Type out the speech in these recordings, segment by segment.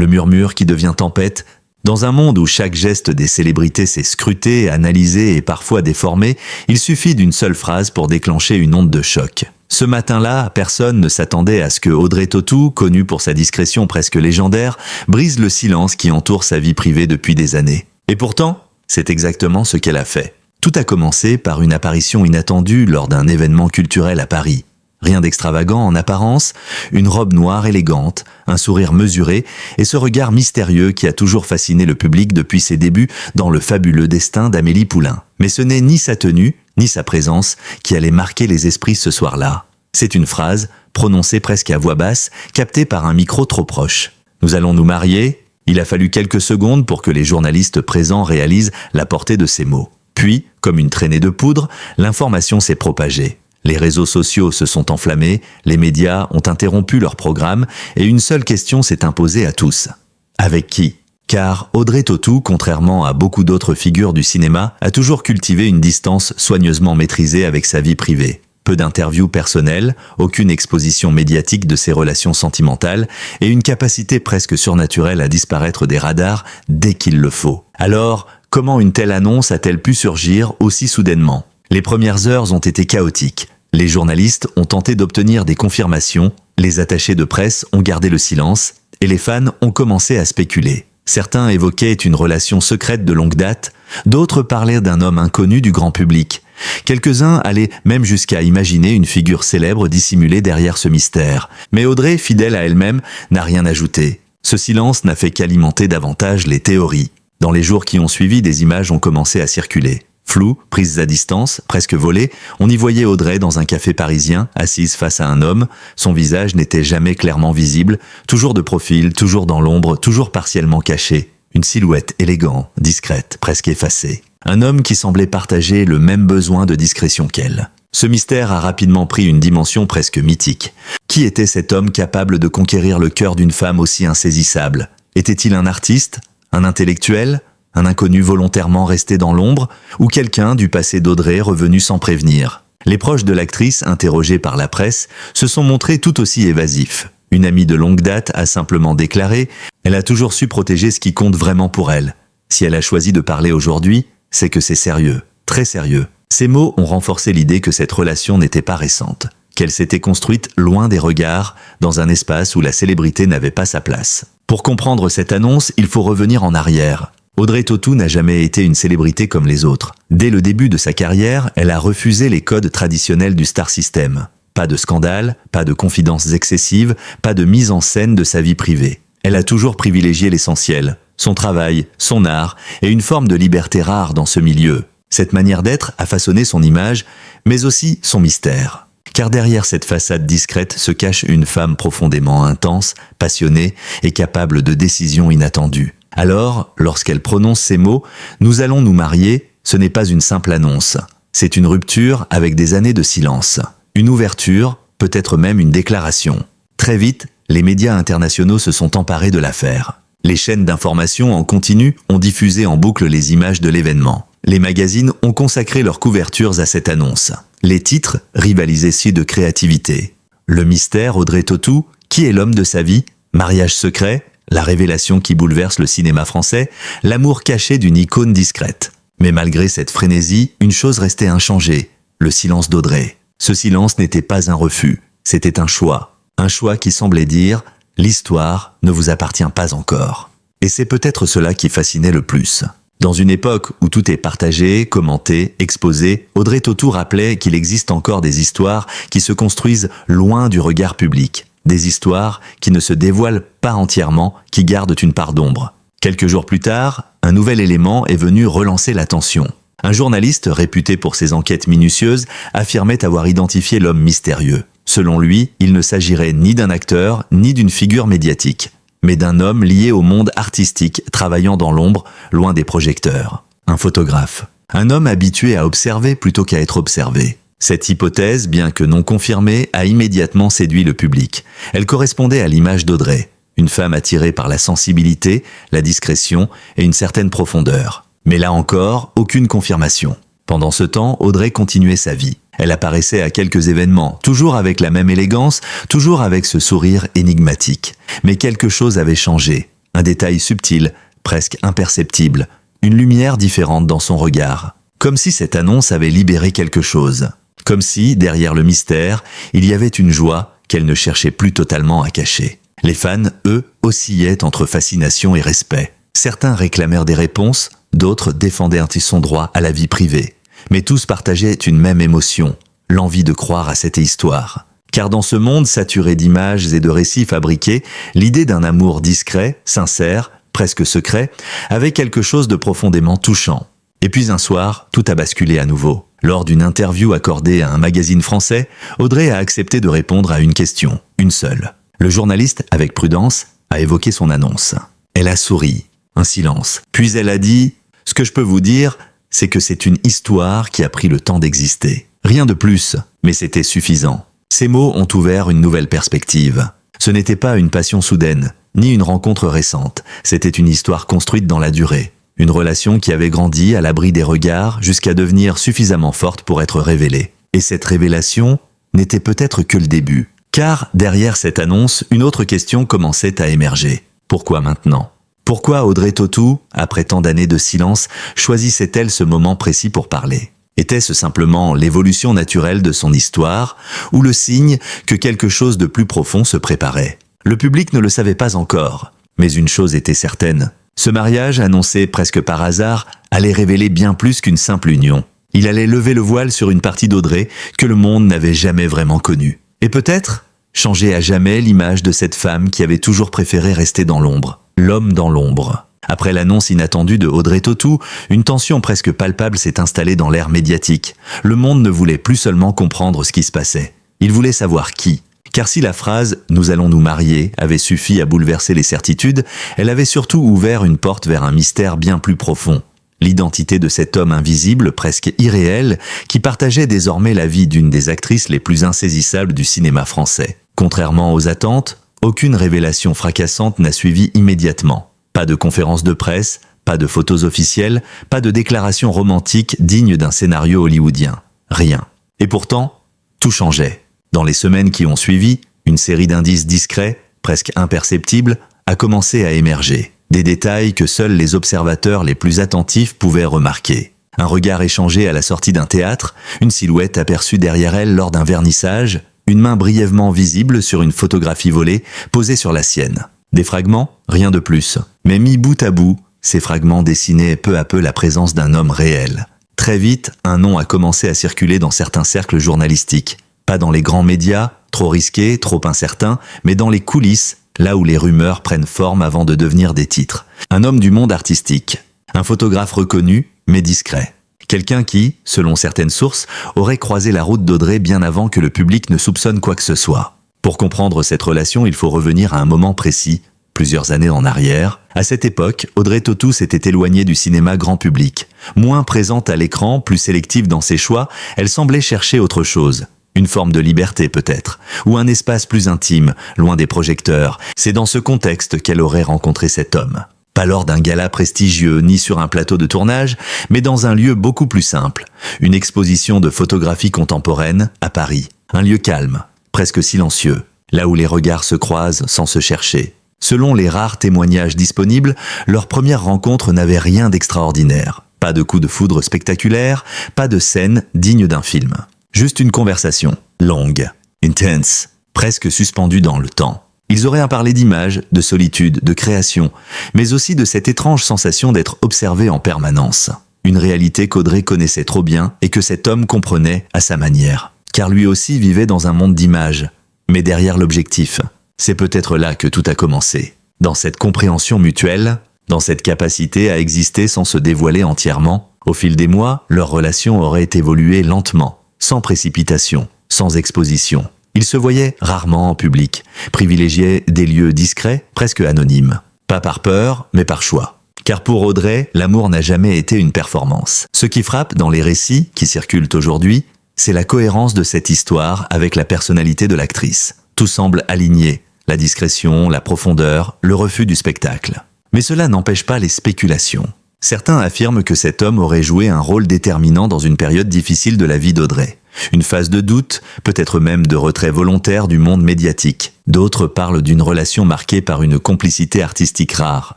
le murmure qui devient tempête. Dans un monde où chaque geste des célébrités s'est scruté, analysé et parfois déformé, il suffit d'une seule phrase pour déclencher une onde de choc. Ce matin-là, personne ne s'attendait à ce que Audrey Tautou, connue pour sa discrétion presque légendaire, brise le silence qui entoure sa vie privée depuis des années. Et pourtant, c'est exactement ce qu'elle a fait. Tout a commencé par une apparition inattendue lors d'un événement culturel à Paris. Rien d'extravagant en apparence, une robe noire élégante, un sourire mesuré et ce regard mystérieux qui a toujours fasciné le public depuis ses débuts dans Le fabuleux destin d'Amélie Poulain. Mais ce n'est ni sa tenue, ni sa présence qui allait marquer les esprits ce soir-là. C'est une phrase, prononcée presque à voix basse, captée par un micro trop proche. « Nous allons nous marier ?» Il a fallu quelques secondes pour que les journalistes présents réalisent la portée de ces mots. Puis, comme une traînée de poudre, l'information s'est propagée. Les réseaux sociaux se sont enflammés, les médias ont interrompu leur programme et une seule question s'est imposée à tous. Avec qui ? Car Audrey Tautou, contrairement à beaucoup d'autres figures du cinéma, a toujours cultivé une distance soigneusement maîtrisée avec sa vie privée. Peu d'interviews personnelles, aucune exposition médiatique de ses relations sentimentales et une capacité presque surnaturelle à disparaître des radars dès qu'il le faut. Alors, comment une telle annonce a-t-elle pu surgir aussi soudainement ? Les premières heures ont été chaotiques. Les journalistes ont tenté d'obtenir des confirmations, les attachés de presse ont gardé le silence et les fans ont commencé à spéculer. Certains évoquaient une relation secrète de longue date, d'autres parlaient d'un homme inconnu du grand public. Quelques-uns allaient même jusqu'à imaginer une figure célèbre dissimulée derrière ce mystère. Mais Audrey, fidèle à elle-même, n'a rien ajouté. Ce silence n'a fait qu'alimenter davantage les théories. Dans les jours qui ont suivi, des images ont commencé à circuler. Floues, prises à distance, presque volées, on y voyait Audrey dans un café parisien, assise face à un homme. Son visage n'était jamais clairement visible, toujours de profil, toujours dans l'ombre, toujours partiellement caché. Une silhouette élégante, discrète, presque effacée. Un homme qui semblait partager le même besoin de discrétion qu'elle. Ce mystère a rapidement pris une dimension presque mythique. Qui était cet homme capable de conquérir le cœur d'une femme aussi insaisissable ? Était-il un artiste ? Un intellectuel ? Un inconnu volontairement resté dans l'ombre, ou quelqu'un du passé d'Audrey revenu sans prévenir. Les proches de l'actrice, interrogés par la presse, se sont montrés tout aussi évasifs. Une amie de longue date a simplement déclaré « Elle a toujours su protéger ce qui compte vraiment pour elle. Si elle a choisi de parler aujourd'hui, c'est que c'est sérieux, très sérieux. » Ces mots ont renforcé l'idée que cette relation n'était pas récente, qu'elle s'était construite loin des regards, dans un espace où la célébrité n'avait pas sa place. Pour comprendre cette annonce, il faut revenir en arrière. Audrey Tautou n'a jamais été une célébrité comme les autres. Dès le début de sa carrière, elle a refusé les codes traditionnels du star system. Pas de scandale, pas de confidences excessives, pas de mise en scène de sa vie privée. Elle a toujours privilégié l'essentiel, son travail, son art et une forme de liberté rare dans ce milieu. Cette manière d'être a façonné son image, mais aussi son mystère. Car derrière cette façade discrète se cache une femme profondément intense, passionnée et capable de décisions inattendues. Alors, lorsqu'elle prononce ces mots « Nous allons nous marier », ce n'est pas une simple annonce. C'est une rupture avec des années de silence. Une ouverture, peut-être même une déclaration. Très vite, les médias internationaux se sont emparés de l'affaire. Les chaînes d'information en continu ont diffusé en boucle les images de l'événement. Les magazines ont consacré leurs couvertures à cette annonce. Les titres rivalisaient si de créativité. Le mystère Audrey Tautou, qui est l'homme de sa vie, mariage secret, la révélation qui bouleverse le cinéma français, l'amour caché d'une icône discrète. Mais malgré cette frénésie, une chose restait inchangée, le silence d'Audrey. Ce silence n'était pas un refus, c'était un choix. Un choix qui semblait dire « l'histoire ne vous appartient pas encore ». Et c'est peut-être cela qui fascinait le plus. Dans une époque où tout est partagé, commenté, exposé, Audrey Tautou rappelait qu'il existe encore des histoires qui se construisent loin du regard public. Des histoires qui ne se dévoilent pas entièrement, qui gardent une part d'ombre. Quelques jours plus tard, un nouvel élément est venu relancer l'attention. Un journaliste réputé pour ses enquêtes minutieuses affirmait avoir identifié l'homme mystérieux. Selon lui, il ne s'agirait ni d'un acteur, ni d'une figure médiatique, mais d'un homme lié au monde artistique, travaillant dans l'ombre, loin des projecteurs. Un photographe. Un homme habitué à observer plutôt qu'à être observé. Cette hypothèse, bien que non confirmée, a immédiatement séduit le public. Elle correspondait à l'image d'Audrey, une femme attirée par la sensibilité, la discrétion et une certaine profondeur. Mais là encore, aucune confirmation. Pendant ce temps, Audrey continuait sa vie. Elle apparaissait à quelques événements, toujours avec la même élégance, toujours avec ce sourire énigmatique. Mais quelque chose avait changé. un détail subtil, presque imperceptible, une lumière différente dans son regard. Comme si cette annonce avait libéré quelque chose. Comme si, derrière le mystère, il y avait une joie qu'elle ne cherchait plus totalement à cacher. Les fans, eux, oscillaient entre fascination et respect. Certains réclamèrent des réponses, d'autres défendaient son droit à la vie privée. Mais tous partageaient une même émotion, l'envie de croire à cette histoire. Car dans ce monde saturé d'images et de récits fabriqués, l'idée d'un amour discret, sincère, presque secret, avait quelque chose de profondément touchant. Et puis un soir, tout a basculé à nouveau. Lors d'une interview accordée à un magazine français, Audrey a accepté de répondre à une question, une seule. Le journaliste, avec prudence, a évoqué son annonce. Elle a souri, un silence. Puis elle a dit « Ce que je peux vous dire, c'est que c'est une histoire qui a pris le temps d'exister. Rien de plus, mais c'était suffisant. » Ces mots ont ouvert une nouvelle perspective. Ce n'était pas une passion soudaine, ni une rencontre récente. C'était une histoire construite dans la durée. Une relation qui avait grandi à l'abri des regards jusqu'à devenir suffisamment forte pour être révélée. Et cette révélation n'était peut-être que le début. Car derrière cette annonce, une autre question commençait à émerger. Pourquoi maintenant ? Pourquoi Audrey Tautou, après tant d'années de silence, choisissait-elle ce moment précis pour parler ? Était-ce simplement l'évolution naturelle de son histoire ou le signe que quelque chose de plus profond se préparait ? Le public ne le savait pas encore, mais une chose était certaine. Ce mariage, annoncé presque par hasard, allait révéler bien plus qu'une simple union. Il allait lever le voile sur une partie d'Audrey que le monde n'avait jamais vraiment connue. Et peut-être changer à jamais l'image de cette femme qui avait toujours préféré rester dans l'ombre. L'homme dans l'ombre. Après l'annonce inattendue de Audrey Tautou, une tension presque palpable s'est installée dans l'ère médiatique. Le monde ne voulait plus seulement comprendre ce qui se passait. Il voulait savoir qui. Car si la phrase « nous allons nous marier » avait suffi à bouleverser les certitudes, elle avait surtout ouvert une porte vers un mystère bien plus profond. L'identité de cet homme invisible, presque irréel, qui partageait désormais la vie d'une des actrices les plus insaisissables du cinéma français. Contrairement aux attentes, aucune révélation fracassante n'a suivi immédiatement. Pas de conférence de presse, pas de photos officielles, pas de déclaration romantique digne d'un scénario hollywoodien. Rien. Et pourtant, tout changeait. Dans les semaines qui ont suivi, une série d'indices discrets, presque imperceptibles, a commencé à émerger. Des détails que seuls les observateurs les plus attentifs pouvaient remarquer. Un regard échangé à la sortie d'un théâtre, une silhouette aperçue derrière elle lors d'un vernissage, une main brièvement visible sur une photographie volée posée sur la sienne. Des fragments, rien de plus. Mais mis bout à bout, ces fragments dessinaient peu à peu la présence d'un homme réel. Très vite, un nom a commencé à circuler dans certains cercles journalistiques. Pas dans les grands médias, trop risqués, trop incertains, mais dans les coulisses, là où les rumeurs prennent forme avant de devenir des titres. Un homme du monde artistique. Un photographe reconnu, mais discret. Quelqu'un qui, selon certaines sources, aurait croisé la route d'Audrey bien avant que le public ne soupçonne quoi que ce soit. Pour comprendre cette relation, il faut revenir à un moment précis, plusieurs années en arrière. À cette époque, Audrey Tautou s'était éloignée du cinéma grand public. Moins présente à l'écran, plus sélective dans ses choix, elle semblait chercher autre chose. Une forme de liberté peut-être, ou un espace plus intime, loin des projecteurs. C'est dans ce contexte qu'elle aurait rencontré cet homme. Pas lors d'un gala prestigieux, ni sur un plateau de tournage, mais dans un lieu beaucoup plus simple. Une exposition de photographie contemporaine à Paris. Un lieu calme, presque silencieux, là où les regards se croisent sans se chercher. Selon les rares témoignages disponibles, leur première rencontre n'avait rien d'extraordinaire. Pas de coup de foudre spectaculaire, pas de scène digne d'un film. Juste une conversation, longue, intense, presque suspendue dans le temps. Ils auraient à parler d'images, de solitude, de création, mais aussi de cette étrange sensation d'être observé en permanence. Une réalité qu'Audrey connaissait trop bien et que cet homme comprenait à sa manière. Car lui aussi vivait dans un monde d'images, mais derrière l'objectif. C'est peut-être là que tout a commencé. Dans cette compréhension mutuelle, dans cette capacité à exister sans se dévoiler entièrement, au fil des mois, leur relation aurait évolué lentement. Sans précipitation, sans exposition. Ils se voyaient rarement en public, privilégiaient des lieux discrets, presque anonymes. Pas par peur, mais par choix. Car pour Audrey, l'amour n'a jamais été une performance. Ce qui frappe dans les récits qui circulent aujourd'hui, c'est la cohérence de cette histoire avec la personnalité de l'actrice. Tout semble aligné, la discrétion, la profondeur, le refus du spectacle. Mais cela n'empêche pas les spéculations. Certains affirment que cet homme aurait joué un rôle déterminant dans une période difficile de la vie d'Audrey. Une phase de doute, peut-être même de retrait volontaire du monde médiatique. D'autres parlent d'une relation marquée par une complicité artistique rare,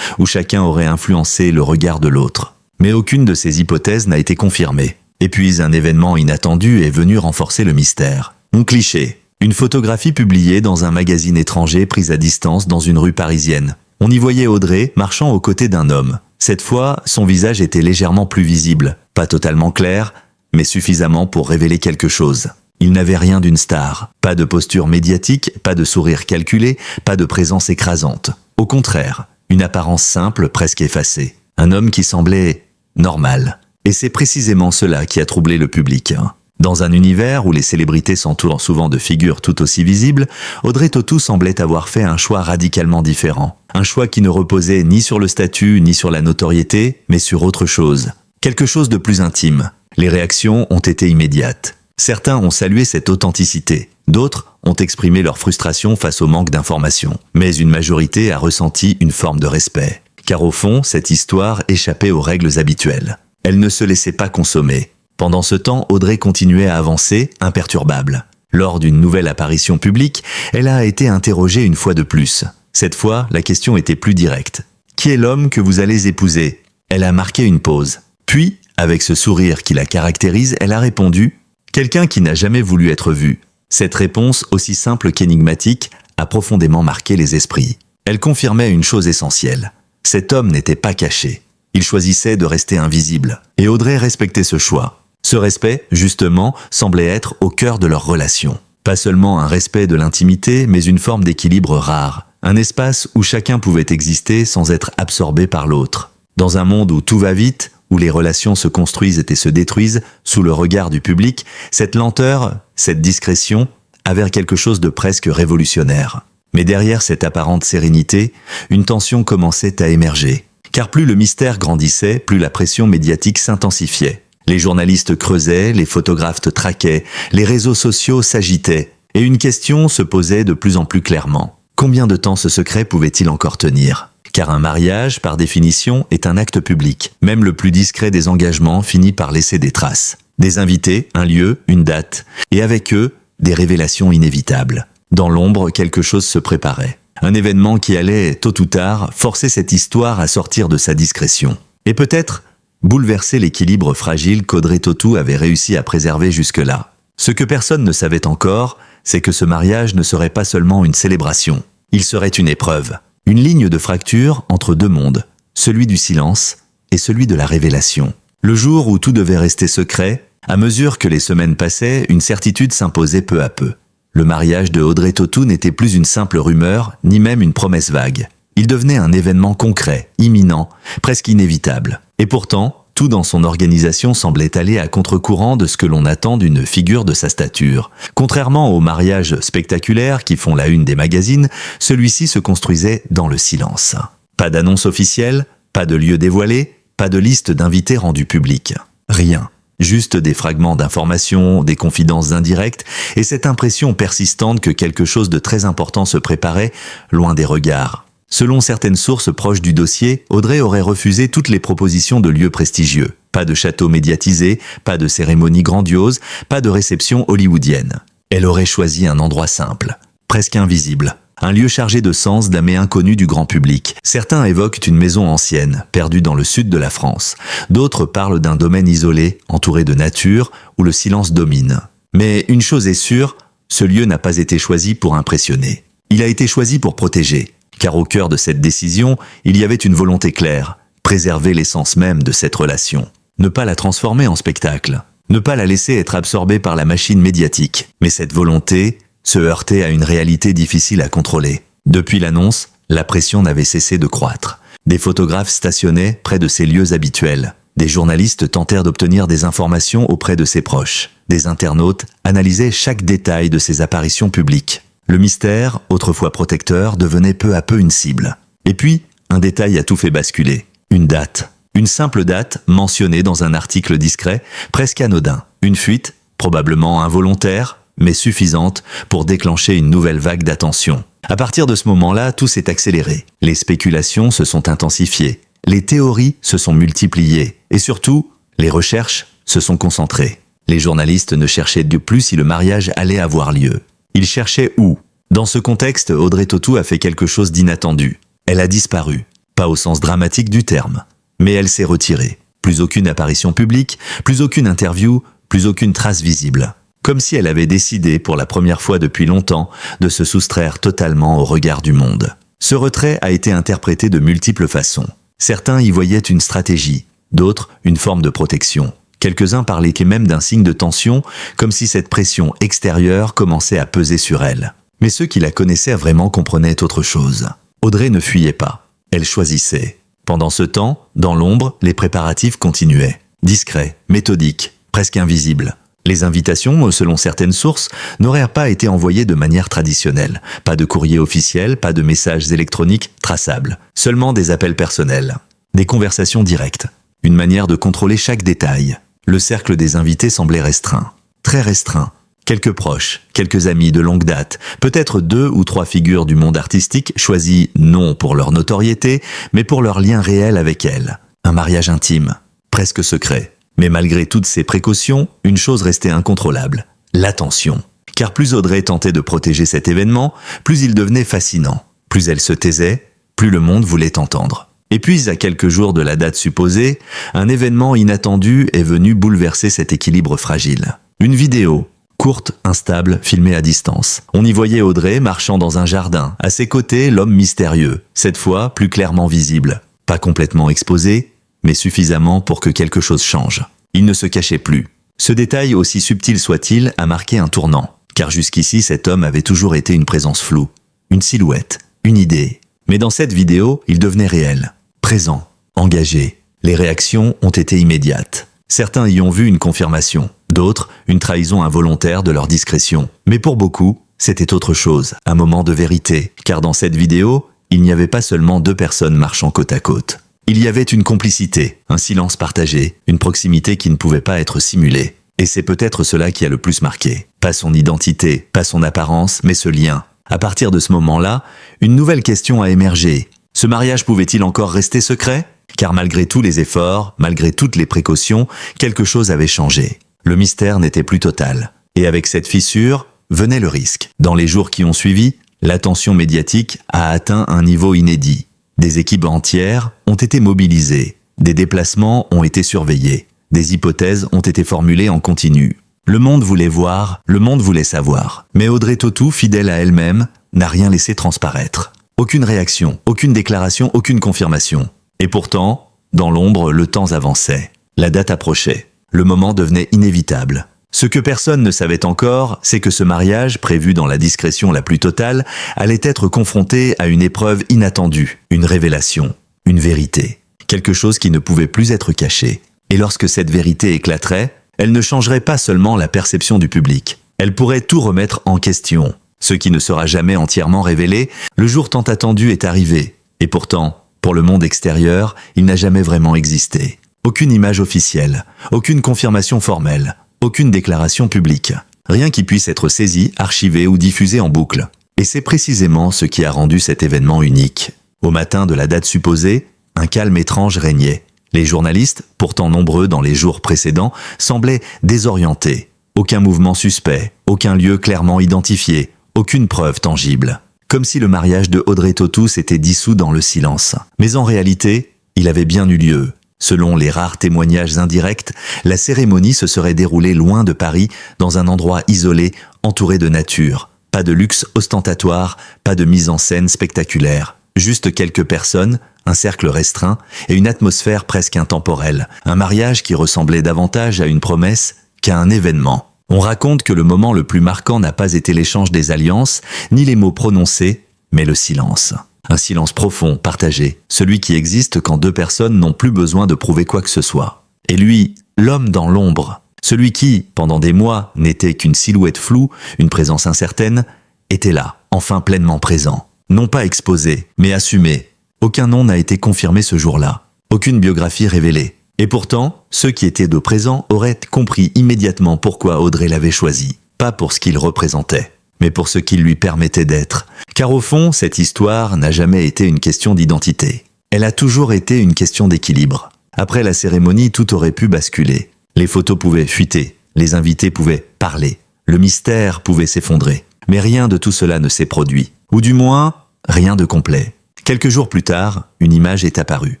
où chacun aurait influencé le regard de l'autre. Mais aucune de ces hypothèses n'a été confirmée. Et puis un événement inattendu est venu renforcer le mystère. Un cliché. Une photographie publiée dans un magazine étranger prise à distance dans une rue parisienne. On y voyait Audrey marchant aux côtés d'un homme. Cette fois, son visage était légèrement plus visible. Pas totalement clair, mais suffisamment pour révéler quelque chose. Il n'avait rien d'une star. Pas de posture médiatique, pas de sourire calculé, pas de présence écrasante. Au contraire, une apparence simple, presque effacée. Un homme qui semblait normal. Et c'est précisément cela qui a troublé le public. Dans un univers où les célébrités s'entourent souvent de figures tout aussi visibles, Audrey Tautou semblait avoir fait un choix radicalement différent. Un choix qui ne reposait ni sur le statut, ni sur la notoriété, mais sur autre chose. Quelque chose de plus intime. Les réactions ont été immédiates. Certains ont salué cette authenticité. D'autres ont exprimé leur frustration face au manque d'informations. Mais une majorité a ressenti une forme de respect. Car au fond, cette histoire échappait aux règles habituelles. Elle ne se laissait pas consommer. Pendant ce temps, Audrey continuait à avancer, imperturbable. Lors d'une nouvelle apparition publique, elle a été interrogée une fois de plus. Cette fois, la question était plus directe. « Qui est l'homme que vous allez épouser ?» Elle a marqué une pause. Puis, avec ce sourire qui la caractérise, elle a répondu « Quelqu'un qui n'a jamais voulu être vu ». Cette réponse, aussi simple qu'énigmatique, a profondément marqué les esprits. Elle confirmait une chose essentielle. Cet homme n'était pas caché. Il choisissait de rester invisible. Et Audrey respectait ce choix. Ce respect, justement, semblait être au cœur de leur relation. Pas seulement un respect de l'intimité, mais une forme d'équilibre rare. Un espace où chacun pouvait exister sans être absorbé par l'autre. Dans un monde où tout va vite, où les relations se construisent et se détruisent sous le regard du public, cette lenteur, cette discrétion, avait quelque chose de presque révolutionnaire. Mais derrière cette apparente sérénité, une tension commençait à émerger. Car plus le mystère grandissait, plus la pression médiatique s'intensifiait. Les journalistes creusaient, les photographes traquaient, les réseaux sociaux s'agitaient, et une question se posait de plus en plus clairement. Combien de temps ce secret pouvait-il encore tenir ? Car un mariage, par définition, est un acte public. Même le plus discret des engagements finit par laisser des traces. Des invités, un lieu, une date, et avec eux, des révélations inévitables. Dans l'ombre, quelque chose se préparait. Un événement qui allait, tôt ou tard, forcer cette histoire à sortir de sa discrétion. Et peut-être bouleverser l'équilibre fragile qu'Audrey Tautou avait réussi à préserver jusque-là. Ce que personne ne savait encore, c'est que ce mariage ne serait pas seulement une célébration. Il serait une épreuve. Une ligne de fracture entre deux mondes, celui du silence et celui de la révélation. Le jour où tout devait rester secret, à mesure que les semaines passaient, une certitude s'imposait peu à peu. Le mariage de Audrey Tautou n'était plus une simple rumeur, ni même une promesse vague. Il devenait un événement concret, imminent, presque inévitable. Et pourtant, tout dans son organisation semblait aller à contre-courant de ce que l'on attend d'une figure de sa stature. Contrairement aux mariages spectaculaires qui font la une des magazines, celui-ci se construisait dans le silence. Pas d'annonce officielle, pas de lieu dévoilé, pas de liste d'invités rendus publics. Rien. Juste des fragments d'informations, des confidences indirectes, et cette impression persistante que quelque chose de très important se préparait, loin des regards. Selon certaines sources proches du dossier, Audrey aurait refusé toutes les propositions de lieux prestigieux. Pas de château médiatisé, pas de cérémonie grandiose, pas de réception hollywoodienne. Elle aurait choisi un endroit simple, presque invisible. Un lieu chargé de sens mais inconnu du grand public. Certains évoquent une maison ancienne, perdue dans le sud de la France. D'autres parlent d'un domaine isolé, entouré de nature, où le silence domine. Mais une chose est sûre, ce lieu n'a pas été choisi pour impressionner. Il a été choisi pour protéger. Car au cœur de cette décision, il y avait une volonté claire, préserver l'essence même de cette relation. Ne pas la transformer en spectacle. Ne pas la laisser être absorbée par la machine médiatique. Mais cette volonté se heurtait à une réalité difficile à contrôler. Depuis l'annonce, la pression n'avait cessé de croître. Des photographes stationnaient près de ses lieux habituels. Des journalistes tentèrent d'obtenir des informations auprès de ses proches. Des internautes analysaient chaque détail de ses apparitions publiques. Le mystère, autrefois protecteur, devenait peu à peu une cible. Et puis, un détail a tout fait basculer. Une date. Une simple date mentionnée dans un article discret, presque anodin. Une fuite, probablement involontaire, mais suffisante pour déclencher une nouvelle vague d'attention. À partir de ce moment-là, tout s'est accéléré. Les spéculations se sont intensifiées. Les théories se sont multipliées. Et surtout, les recherches se sont concentrées. Les journalistes ne cherchaient de plus si le mariage allait avoir lieu. Ils cherchaient où. Dans ce contexte, Audrey Tautou a fait quelque chose d'inattendu. Elle a disparu. Pas au sens dramatique du terme. Mais elle s'est retirée. Plus aucune apparition publique, plus aucune interview, plus aucune trace visible. Comme si elle avait décidé, pour la première fois depuis longtemps, de se soustraire totalement au regard du monde. Ce retrait a été interprété de multiples façons. Certains y voyaient une stratégie, d'autres une forme de protection. Quelques-uns parlaient même d'un signe de tension, comme si cette pression extérieure commençait à peser sur elle. Mais ceux qui la connaissaient vraiment comprenaient autre chose. Audrey ne fuyait pas, elle choisissait. Pendant ce temps, dans l'ombre, les préparatifs continuaient. Discrets, méthodiques, presque invisibles. Les invitations, selon certaines sources, n'auraient pas été envoyées de manière traditionnelle. Pas de courrier officiel, pas de messages électroniques traçables. Seulement des appels personnels. Des conversations directes. Une manière de contrôler chaque détail. Le cercle des invités semblait restreint. Très restreint. Quelques proches, quelques amis de longue date, peut-être 2 ou 3 figures du monde artistique choisies non pour leur notoriété, mais pour leur lien réel avec elle. Un mariage intime, presque secret. Mais malgré toutes ces précautions, une chose restait incontrôlable, l'attention. Car plus Audrey tentait de protéger cet événement, plus il devenait fascinant. Plus elle se taisait, plus le monde voulait entendre. Et puis, à quelques jours de la date supposée, un événement inattendu est venu bouleverser cet équilibre fragile. Une vidéo, courte, instable, filmée à distance. On y voyait Audrey marchant dans un jardin. À ses côtés, l'homme mystérieux, cette fois plus clairement visible. Pas complètement exposé, mais suffisamment pour que quelque chose change. Il ne se cachait plus. Ce détail, aussi subtil soit-il, a marqué un tournant. Car jusqu'ici, cet homme avait toujours été une présence floue. Une silhouette, une idée. Mais dans cette vidéo, il devenait réel. Présent, engagé. Les réactions ont été immédiates. Certains y ont vu une confirmation. D'autres, une trahison involontaire de leur discrétion. Mais pour beaucoup, c'était autre chose. Un moment de vérité. Car dans cette vidéo, il n'y avait pas seulement 2 personnes marchant côte à côte. Il y avait une complicité, un silence partagé, une proximité qui ne pouvait pas être simulée. Et c'est peut-être cela qui a le plus marqué. Pas son identité, pas son apparence, mais ce lien. À partir de ce moment-là, une nouvelle question a émergé. Ce mariage pouvait-il encore rester secret ? Car malgré tous les efforts, malgré toutes les précautions, quelque chose avait changé. Le mystère n'était plus total. Et avec cette fissure, venait le risque. Dans les jours qui ont suivi, l'attention médiatique a atteint un niveau inédit. Des équipes entières ont été mobilisées, des déplacements ont été surveillés, des hypothèses ont été formulées en continu. Le monde voulait voir, le monde voulait savoir. Mais Audrey Tautou, fidèle à elle-même, n'a rien laissé transparaître. Aucune réaction, aucune déclaration, aucune confirmation. Et pourtant, dans l'ombre, le temps avançait. La date approchait. Le moment devenait inévitable. Ce que personne ne savait encore, c'est que ce mariage, prévu dans la discrétion la plus totale, allait être confronté à une épreuve inattendue, une révélation, une vérité. Quelque chose qui ne pouvait plus être caché. Et lorsque cette vérité éclaterait, elle ne changerait pas seulement la perception du public. Elle pourrait tout remettre en question. Ce qui ne sera jamais entièrement révélé, le jour tant attendu est arrivé. Et pourtant, pour le monde extérieur, il n'a jamais vraiment existé. Aucune image officielle, aucune confirmation formelle. Aucune déclaration publique. Rien qui puisse être saisi, archivé ou diffusé en boucle. Et c'est précisément ce qui a rendu cet événement unique. Au matin de la date supposée, un calme étrange régnait. Les journalistes, pourtant nombreux dans les jours précédents, semblaient désorientés. Aucun mouvement suspect, aucun lieu clairement identifié, aucune preuve tangible. Comme si le mariage de Audrey Tautou s'était dissous dans le silence. Mais en réalité, il avait bien eu lieu. Selon les rares témoignages indirects, la cérémonie se serait déroulée loin de Paris, dans un endroit isolé, entouré de nature. Pas de luxe ostentatoire, pas de mise en scène spectaculaire. Juste quelques personnes, un cercle restreint et une atmosphère presque intemporelle. Un mariage qui ressemblait davantage à une promesse qu'à un événement. On raconte que le moment le plus marquant n'a pas été l'échange des alliances, ni les mots prononcés, mais le silence. Un silence profond, partagé, celui qui existe quand 2 personnes n'ont plus besoin de prouver quoi que ce soit. Et lui, l'homme dans l'ombre, celui qui, pendant des mois, n'était qu'une silhouette floue, une présence incertaine, était là, enfin pleinement présent. Non pas exposé, mais assumé. Aucun nom n'a été confirmé ce jour-là, aucune biographie révélée. Et pourtant, ceux qui étaient de présent auraient compris immédiatement pourquoi Audrey l'avait choisi. Pas pour ce qu'il représentait, mais pour ce qu'il lui permettait d'être. Car au fond, cette histoire n'a jamais été une question d'identité. Elle a toujours été une question d'équilibre. Après la cérémonie, tout aurait pu basculer. Les photos pouvaient fuiter, les invités pouvaient parler, le mystère pouvait s'effondrer. Mais rien de tout cela ne s'est produit. Ou du moins, rien de complet. Quelques jours plus tard, une image est apparue.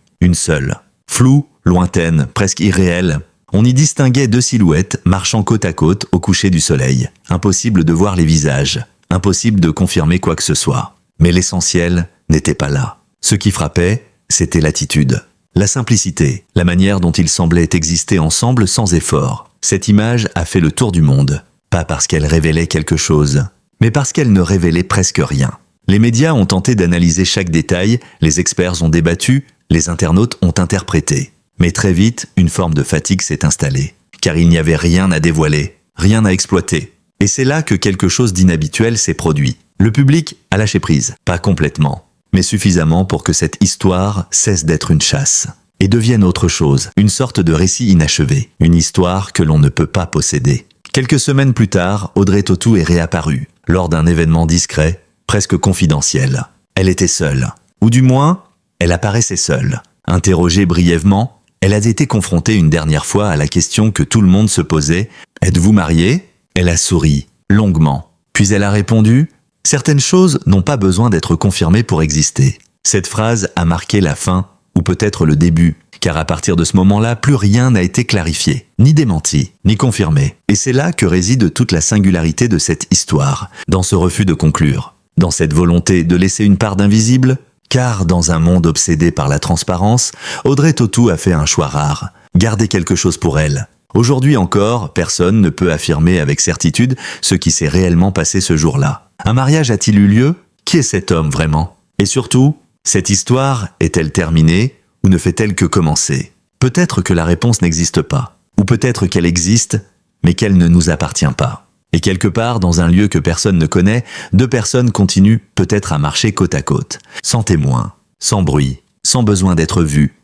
Une seule. Floue, lointaine, presque irréelle. On y distinguait 2 silhouettes marchant côte à côte au coucher du soleil. Impossible de voir les visages. Impossible de confirmer quoi que ce soit. Mais l'essentiel n'était pas là. Ce qui frappait, c'était l'attitude. La simplicité, la manière dont ils semblaient exister ensemble sans effort. Cette image a fait le tour du monde. Pas parce qu'elle révélait quelque chose, mais parce qu'elle ne révélait presque rien. Les médias ont tenté d'analyser chaque détail, les experts ont débattu, les internautes ont interprété. Mais très vite, une forme de fatigue s'est installée. Car il n'y avait rien à dévoiler, rien à exploiter. Et c'est là que quelque chose d'inhabituel s'est produit. Le public a lâché prise, pas complètement, mais suffisamment pour que cette histoire cesse d'être une chasse et devienne autre chose, une sorte de récit inachevé, une histoire que l'on ne peut pas posséder. Quelques semaines plus tard, Audrey Tautou est réapparue, lors d'un événement discret, presque confidentiel. Elle était seule, ou du moins, elle apparaissait seule. Interrogée brièvement, elle a été confrontée une dernière fois à la question que tout le monde se posait « Êtes-vous mariée ?» Elle a souri, longuement. Puis elle a répondu « Certaines choses n'ont pas besoin d'être confirmées pour exister. » Cette phrase a marqué la fin, ou peut-être le début, car à partir de ce moment-là, plus rien n'a été clarifié, ni démenti, ni confirmé. Et c'est là que réside toute la singularité de cette histoire, dans ce refus de conclure, dans cette volonté de laisser une part d'invisible. Car dans un monde obsédé par la transparence, Audrey Tautou a fait un choix rare, garder quelque chose pour elle. Aujourd'hui encore, personne ne peut affirmer avec certitude ce qui s'est réellement passé ce jour-là. Un mariage a-t-il eu lieu? Qui est cet homme vraiment? Et surtout, cette histoire est-elle terminée ou ne fait-elle que commencer? Peut-être que la réponse n'existe pas, ou peut-être qu'elle existe, mais qu'elle ne nous appartient pas. Et quelque part, dans un lieu que personne ne connaît, 2 personnes continuent peut-être à marcher côte à côte, sans témoin, sans bruit, sans besoin d'être vues,